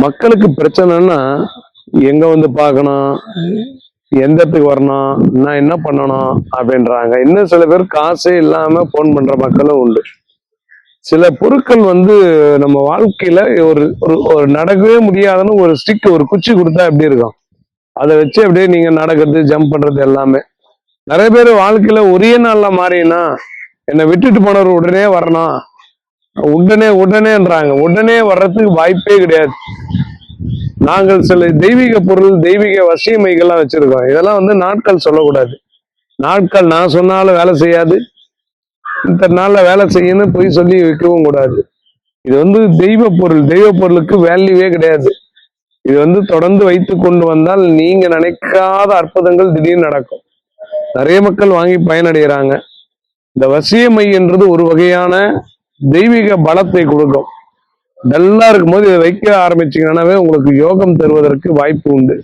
மக்களுக்கு பிரச்சனைன்னா எங்க வந்து பார்க்கணும், எந்த இடத்துக்கு வரணும், நான் என்ன பண்ணணும் அப்படின்றாங்க. இன்னும் சில பேர் காசே இல்லாம போன் பண்ற மக்களும் உண்டு. சில பொருட்கள் வந்து நம்ம வாழ்க்கையில ஒரு ஒரு ஒரு நடக்கவே முடியாதுன்னு ஒரு ஸ்டிக், ஒரு குச்சி கொடுத்தா எப்படி இருக்கும், அதை வச்சு அப்படியே நீங்க நடக்கிறது, ஜம்ப் பண்றது எல்லாமே. நிறைய பேர் வாழ்க்கையில ஒரே நாள்ல மாறினா என்னை விட்டுட்டு போனவர் உடனே வரணும், உடனே உடனேன்றாங்க. உடனே வர்றதுக்கு வாய்ப்பே கிடையாது. நாங்கள் சில தெய்வீக பொருள், தெய்வீக வசியமைகள்லாம் வச்சிருக்கோம். இதெல்லாம் வந்து நாட்கள் சொல்லக்கூடாது. நாட்கள் நான் சொன்னாலும் வேலை செய்யாது, இந்த நாள்ல வேலை செய்யணும் போய் சொல்லி வைக்கவும் கூடாது. இது வந்து தெய்வ பொருள். தெய்வ பொருளுக்கு வேல்யூவே கிடையாது. இது வந்து தொடர்ந்து வைத்து கொண்டு வந்தால் நீங்க நினைக்காத அற்புதங்கள் திடீர்னு நடக்கும். நிறைய மக்கள் வாங்கி பயனடைகிறாங்க. இந்த வசியமை என்றது ஒரு வகையான தெய்வீக பலத்தை கொடுக்கும். டல்லா இருக்கும்போது இதை வைக்க ஆரம்பிச்சீங்கன்னாவே உங்களுக்கு யோகம் தருவதற்கு வாய்ப்பு உண்டு.